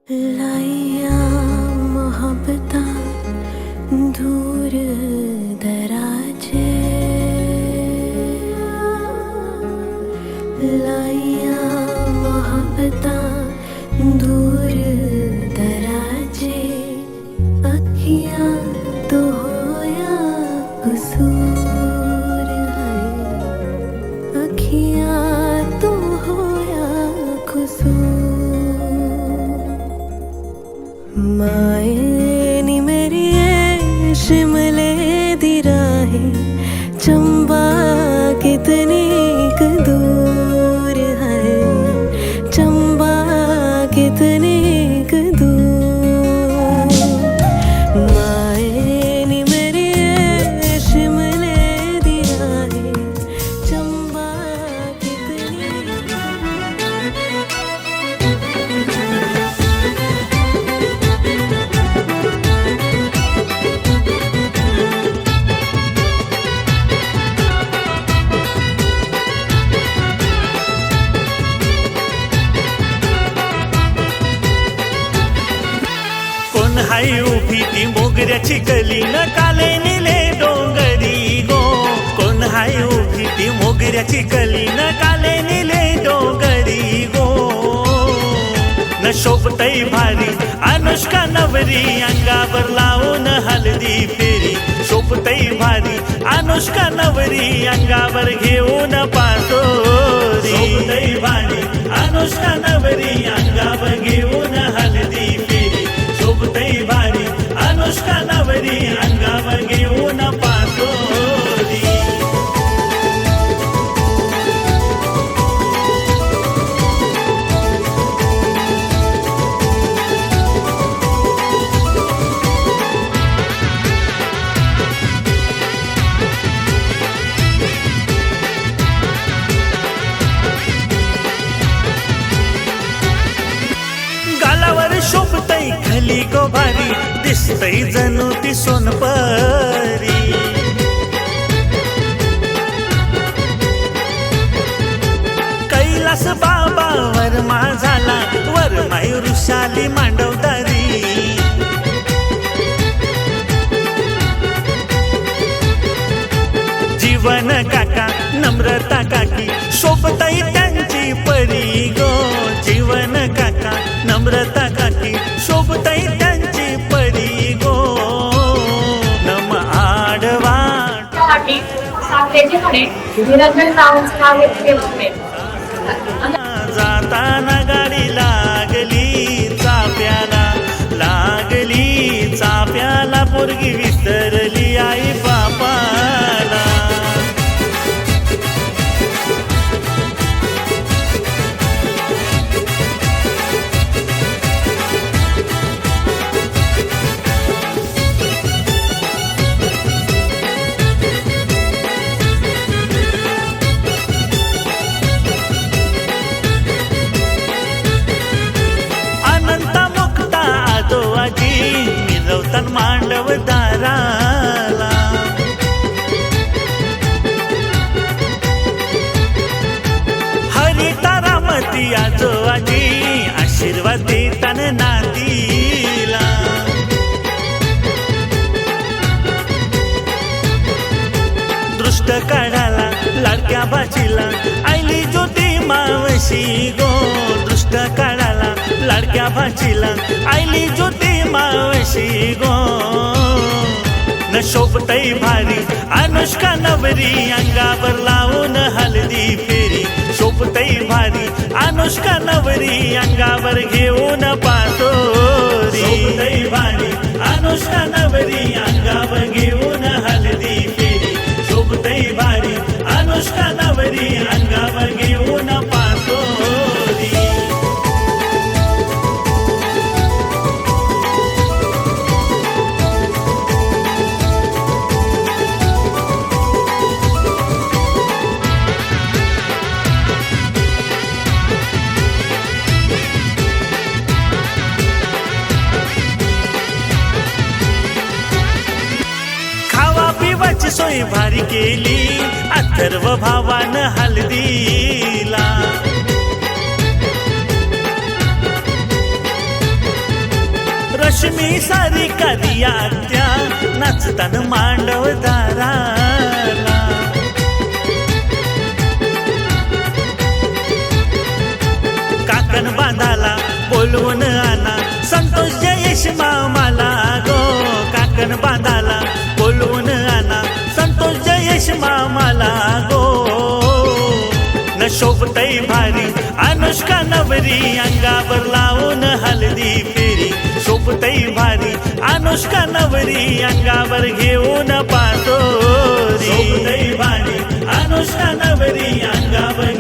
लाइया मोहब्बता दूर दराजे, लाइया मोहब्बता दूर दराजे, अखियां तो होया कसूर है, अखियां तो होया कसूर। माए नी मेरी शिमले दी राहें, चंबा कितनी दूर है, चंबा कितनी दूर। माए नी मेरी शिमले दी राहें, चंबा कितनी हाय उभी ती मोगऱ्याची कली न काले निले डोंगरी गो। कोण हाय उभी ती मोगऱ्याची कली न काले निले डोंगरी गो। न शोभतई भारी अनुष्का नवरी, अंगावर लावून हलदी फेरी। शोभतई भारी अनुष्का नवरी, अंगावर घेऊन पासोरी। शोभतई भारी अनुष्का नवरी, अंगावर घेऊन हलदी फेरी। शोभतई भारी अनुष्का नवरी, अंगावर घेऊन पासोरी। गालावर शोभतई खली गो भारी, दिसतई जणू ती सोनपरी। कैलास बाबा वरमा झाला, वरमाई ऋषाली मांडवदारी। जीवन काका नम्रता काकी, शोभतई त्यांची परी गो। जीवन काका नम्रता काकी, शोभतई त्यांची परी गो। नम आडवा जाताना गाडी लागली चाप्याला, लागली चाप्याला। पोरगी विसरली आई बापाला। मिरवतान मांडव दाराला, हरी तारामती आजोबाजी, आशीर्वाद देतान नातीला। दृष्ट काढाला लाडक्या बाजीला, आईली ज्योती मावशी गो। दृष्ट काढाला लाडक्या भाजीला, आईली ज्योती मावशी गो। न शोभतई भारी अनुष्का नवरी, अंगावर लावून हलदी फेरी। शोभतई भारी अनुष्का नवरी, अंगावर घेऊन पासोरी। शोभतई भारी अनुष्का नवरी, अंगावर घेऊन हलदी फेरी। शोभतई भारी अनुष्का नवरी, अंगावर घेऊन पासोरी। सोय भारी केली अथर्व भावान हल्दीला, रश्मी सारी करिया त्या नाचताना मांडव दाराला काकण बांधाला बोलवून आणा संतोष जयेश मामाला गो काकण बांधाला बोलवून आणा संतोष जयेश मामाला गो न शोभतई भारी अनुष्का नवरी अंगावर लावून हलदी फेरी शोभतई भारी अनुष्का नवरी अंगावर घेऊन पातोरी शोभतई भारी अनुष्का नवरी अंगावर